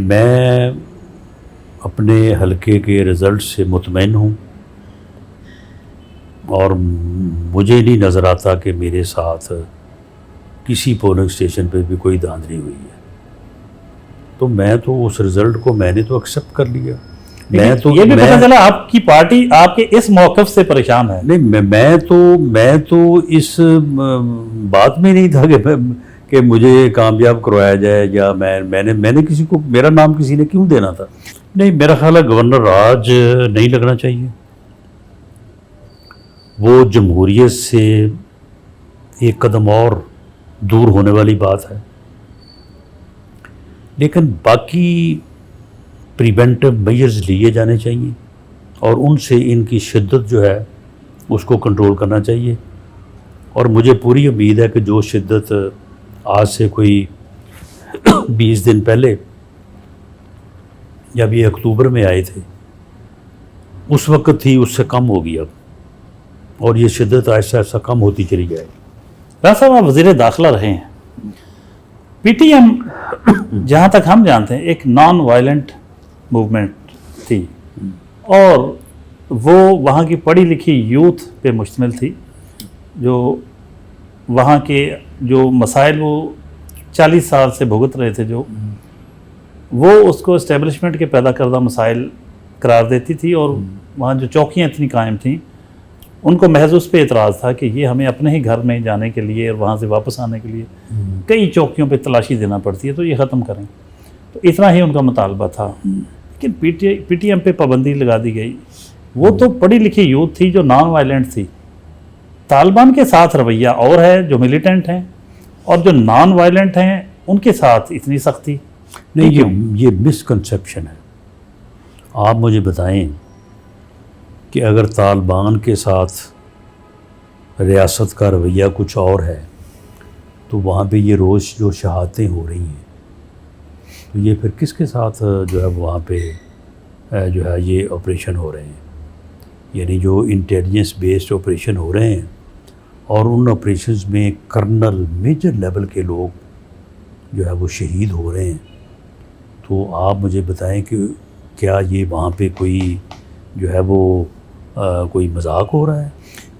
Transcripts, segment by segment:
میں اپنے حلقے کے رزلٹ سے مطمئن ہوں اور مجھے نہیں نظر آتا کہ میرے ساتھ کسی پولنگ اسٹیشن پہ بھی کوئی دھاندلی ہوئی ہے. تو میں تو اس رزلٹ کو میں نے تو ایکسیپٹ کر لیا. میں تو یہ بھی پتہ چلا آپ کی پارٹی آپ کے اس موقف سے پریشان ہے. نہیں, میں تو اس بات میں نہیں تھا کہ مجھے کامیاب کروایا جائے یا میں نے کسی کو میرا نام کسی نے کیوں دینا تھا. نہیں, میرا خیال ہے گورنر راج نہیں لگنا چاہیے. وہ جمہوریت سے ایک قدم اور دور ہونے والی بات ہے. لیکن باقی پریونٹیو میجرز لیے جانے چاہیے اور ان سے ان کی شدت جو ہے اس کو کنٹرول کرنا چاہیے. اور مجھے پوری امید ہے کہ جو شدت آج سے کوئی 20 دن پہلے جب یہ اکتوبر میں آئے تھے اس وقت تھی اس سے کم ہوگی اب, اور یہ شدت ایسا ایسا کم ہوتی چلی جائے. راز صاحب آپ وزیر داخلہ رہے ہیں. پی ٹی ایم جہاں تک ہم جانتے ہیں ایک نان وائلنٹ موومنٹ تھی اور وہ وہاں کی پڑھی لکھی یوتھ پہ مشتمل تھی جو وہاں کے جو مسائل وہ 40 سال سے بھگت رہے تھے جو وہ اس کو اسٹیبلشمنٹ کے پیدا کردہ مسائل قرار دیتی تھی. اور وہاں جو چوکیاں اتنی قائم تھیں ان کو محض اس پہ اعتراض تھا کہ یہ ہمیں اپنے ہی گھر میں جانے کے لیے اور وہاں سے واپس آنے کے لیے کئی چوکیوں پہ تلاشی دینا پڑتی ہے, تو یہ ختم کریں. تو اتنا ہی ان کا مطالبہ تھا. لیکن پی ٹی ایم پہ پابندی لگا دی گئی. وہ تو پڑھی لکھی یوتھ تھی جو نان وائلنٹ تھی. طالبان کے ساتھ رویہ اور ہے جو ملیٹنٹ ہیں, اور جو نان وائلنٹ ہیں ان کے ساتھ اتنی سختی نہیں. یہ مسکنسیپشن ہے. آپ مجھے بتائیں کہ اگر طالبان کے ساتھ ریاست کا رویہ کچھ اور ہے تو وہاں پہ یہ روز جو شہادتیں ہو رہی ہیں تو یہ پھر کس کے ساتھ جو ہے وہاں پہ جو ہے یہ آپریشن ہو رہے ہیں. یعنی جو انٹیلیجنس بیسڈ آپریشن ہو رہے ہیں اور ان آپریشنز میں کرنل میجر لیول کے لوگ جو ہے وہ شہید ہو رہے ہیں. تو آپ مجھے بتائیں کہ کیا یہ وہاں پہ کوئی جو ہے وہ کوئی مذاق ہو رہا ہے؟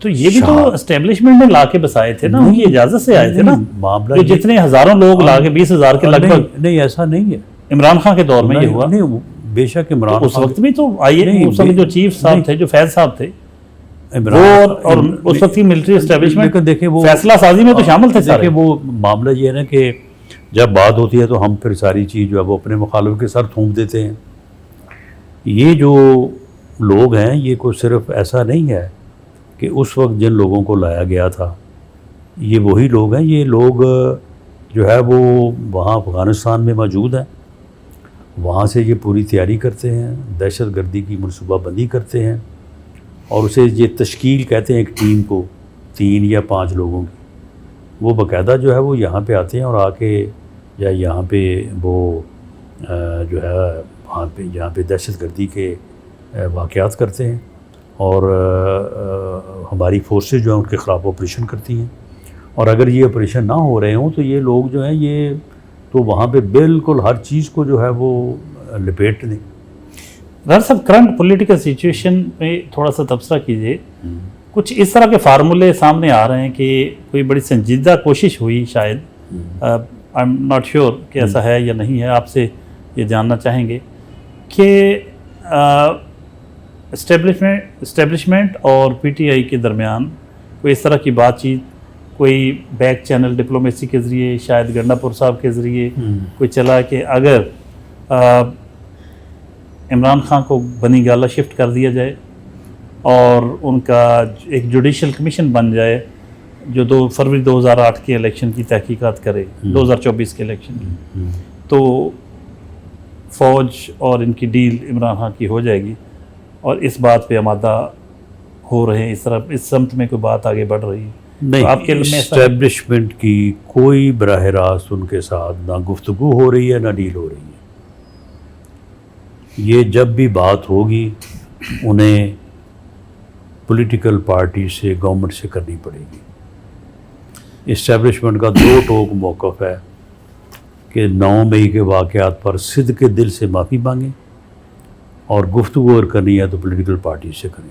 تو یہ بھی تو اسٹیبلشمنٹ نے لا کے بسائے تھے نا, ان کی اجازت سے آئے تھے نا. معاملہ جتنے ہزاروں لوگ لا کے 20,000 کے لگ بھگ. نہیں, ایسا نہیں ہے. عمران خان کے دور میں یہ ہوا. نہیں, بے شک عمران اس وقت بھی تو آئیے اس وقت جو چیف صاحب تھے جو فیض صاحب تھے اور اس وقت کی ملٹری اسٹیبلشمنٹ دیکھیں وہ فیصلہ سازی میں تو شامل تھے سارے. وہ معاملہ یہ ہے نا کہ جب بات ہوتی ہے تو ہم پھر ساری چیز جو ہے وہ اپنے مخالف کے سر تھونپ دیتے ہیں. یہ جو لوگ ہیں یہ کوئی صرف ایسا نہیں ہے کہ اس وقت جن لوگوں کو لایا گیا تھا یہ وہی لوگ ہیں. یہ لوگ جو ہے وہ وہاں افغانستان میں موجود ہیں, وہاں سے یہ پوری تیاری کرتے ہیں, دہشت گردی کی منصوبہ بندی کرتے ہیں اور اسے یہ تشکیل کہتے ہیں ایک ٹیم کو 3 یا 5 لوگوں کی. وہ باقاعدہ جو ہے وہ یہاں پہ آتے ہیں اور آ کے یا یہاں پہ وہ جو ہے وہاں پہ جہاں پہ دہشت گردی کے واقعات کرتے ہیں اور ہماری فورسز جو ہیں ان کے خلاف آپریشن کرتی ہیں. اور اگر یہ آپریشن نہ ہو رہے ہوں تو یہ لوگ جو ہیں یہ تو وہاں پہ بالکل ہر چیز کو جو ہے وہ لپیٹ دیں. راز صاحب کرنٹ پولیٹیکل سچویشن میں تھوڑا سا تبصرہ کیجیے. کچھ اس طرح کے فارمولے سامنے آ رہے ہیں کہ کوئی بڑی سنجیدہ کوشش ہوئی شاید, آئی ایم ناٹ شیور کہ ایسا ہے یا نہیں ہے, آپ سے یہ جاننا چاہیں گے کہ اسٹیبلشمنٹ اور پی ٹی آئی کے درمیان کوئی اس طرح کی بات چیت کوئی بیک چینل ڈپلومیسی کے ذریعے شاید گنڈاپور صاحب کے ذریعے کوئی چلا کہ اگر عمران خان کو بنی گالہ شفٹ کر دیا جائے اور ان کا ایک جوڈیشل کمیشن بن جائے جو 2 فروری 2008 کے الیکشن کی تحقیقات کرے, 2024 کے الیکشن کی, تو فوج اور ان کی ڈیل عمران خان کی ہو جائے گی اور اس بات پہ آمادہ ہو رہے ہیں, اس طرح اس سمت میں کوئی بات آگے بڑھ رہی ہے. نہیں, اسٹیبلشمنٹ کی کوئی براہ راست ان کے ساتھ نہ گفتگو ہو رہی ہے نہ ڈیل ہو رہی ہے. یہ جب بھی بات ہوگی انہیں پولیٹیکل پارٹی سے گورنمنٹ سے کرنی پڑے گی. اسٹیبلشمنٹ کا 2 ٹوک موقف ہے کہ 9 مئی کے واقعات پر صدق کے دل سے معافی مانگیں اور گفتگو اگر کرنی ہے تو پولیٹیکل پارٹی سے کریں.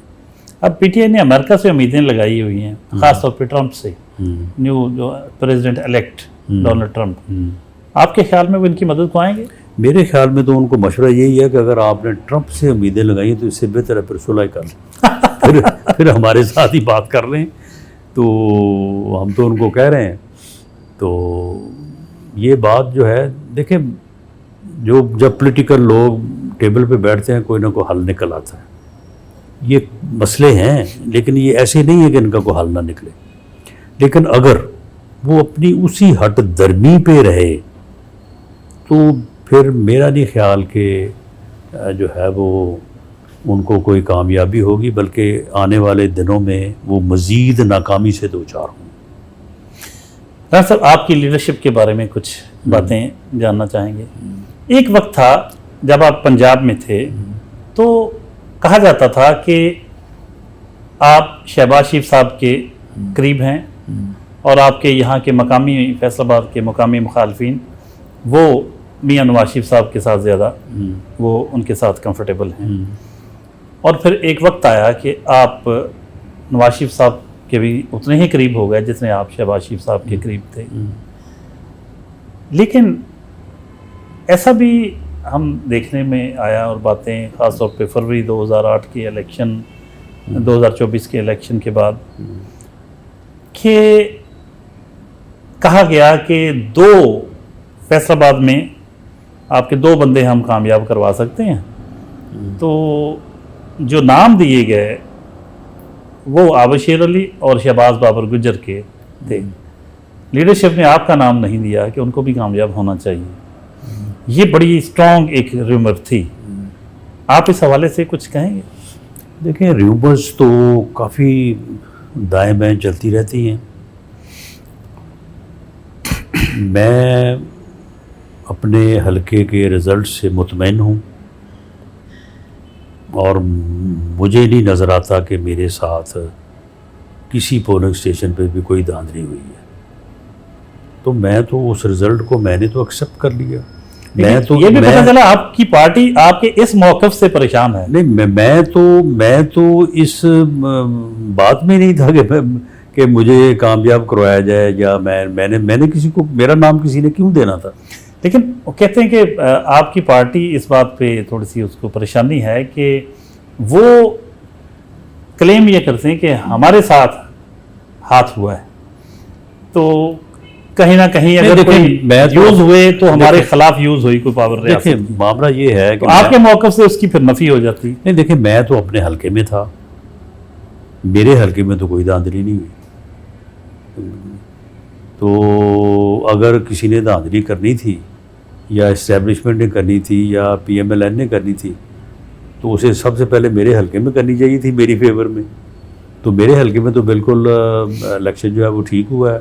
اب پی ٹی آئی نے امریکہ سے امیدیں لگائی ہوئی ہیں، خاص طور پہ ٹرمپ سے، نیو جو پریزیڈنٹ الیکٹ ڈونلڈ ٹرمپ. آپ کے خیال میں وہ ان کی مدد کو آئیں گے؟ میرے خیال میں تو ان کو مشورہ یہی ہے کہ اگر آپ نے ٹرمپ سے امیدیں لگائی ہیں تو اس سے بہتر ہے پھر صلح کر لیں، پھر ہمارے ساتھ ہی بات کر لیں. تو ہم تو ان کو کہہ رہے ہیں. تو یہ بات جو ہے دیکھیں، جب پولیٹیکل لوگ ٹیبل پہ بیٹھتے ہیں کوئی نہ کوئی حل نکل آتا ہے. یہ مسئلے ہیں لیکن یہ ایسے نہیں ہے کہ ان کا کوئی حل نہ نکلے. لیکن اگر وہ اپنی اسی ہٹ درمی پہ رہے تو پھر میرا نہیں خیال کہ جو ہے وہ ان کو کوئی کامیابی ہوگی، بلکہ آنے والے دنوں میں وہ مزید ناکامی سے دوچار ہوں. رانا صاحب، آپ کی لیڈرشپ کے بارے میں کچھ باتیں جاننا چاہیں گے. ایک وقت تھا جب آپ پنجاب میں تھے تو کہا جاتا تھا کہ آپ شہباز شریف صاحب کے قریب ہیں اور آپ کے یہاں کے مقامی فیصل آباد کے مقامی مخالفین وہ میاں نواز شریف صاحب کے ساتھ زیادہ وہ ان کے ساتھ کمفرٹیبل ہیں. اور پھر ایک وقت آیا کہ آپ نواز شریف صاحب کے بھی اتنے ہی قریب ہو گئے جتنے آپ شہباز شریف صاحب کے قریب تھے. لیکن ایسا بھی ہم دیکھنے میں آیا اور باتیں خاص طور پہ فروری 2008 کے الیکشن 2024 کے الیکشن کے بعد کہ کہا گیا کہ فیصل آباد میں آپ کے 2 بندے ہم کامیاب کروا سکتے ہیں. تو جو نام دیے گئے وہ آبشیر علی اور شہباز بابر گجر کے تھے. لیڈرشپ نے آپ کا نام نہیں دیا کہ ان کو بھی کامیاب ہونا چاہیے. یہ بڑی اسٹرانگ ایک ریومر تھی. آپ اس حوالے سے کچھ کہیں گے؟ دیکھیں، ریومرز تو کافی دائیں بائیں چلتی رہتی ہیں. میں اپنے حلقے کے رزلٹ سے مطمئن ہوں اور مجھے نہیں نظر آتا کہ میرے ساتھ کسی پولنگ اسٹیشن پہ بھی کوئی دھاندلی ہوئی ہے. تو میں تو اس رزلٹ کو میں نے تو ایکسیپٹ کر لیا. یہ بھی پتہ چلا آپ کی پارٹی آپ کے اس موقف سے پریشان ہے. نہیں، میں تو اس بات میں نہیں تھا کہ مجھے کامیاب کروایا جائے یا میں نے کسی کو میرا نام کسی نے کیوں دینا تھا. لیکن وہ کہتے ہیں کہ آپ کی پارٹی اس بات پہ تھوڑی سی اس کو پریشانی ہے کہ وہ کلیم یہ کرتے ہیں کہ ہمارے ساتھ ہاتھ ہوا ہے، تو کہیں نہ کہیں اگر کوئی یوز ہوئے تو ہمارے خلاف یوز ہوئی کوئی پاور. دیکھیں، معاملہ یہ ہے کہ آپ کے موقف سے اس کی پھر نفی ہو جاتی. نہیں، دیکھیں، میں تو اپنے حلقے میں تھا، میرے حلقے میں تو کوئی دھاندلی نہیں ہوئی. تو اگر کسی نے دھاندلی کرنی تھی یا اسٹیبلشمنٹ نے کرنی تھی یا پی ایم ایل این نے کرنی تھی تو اسے سب سے پہلے میرے حلقے میں کرنی چاہیے تھی، میری فیور میں. تو میرے حلقے میں تو بالکل الیکشن جو ہے وہ ٹھیک ہوا ہے.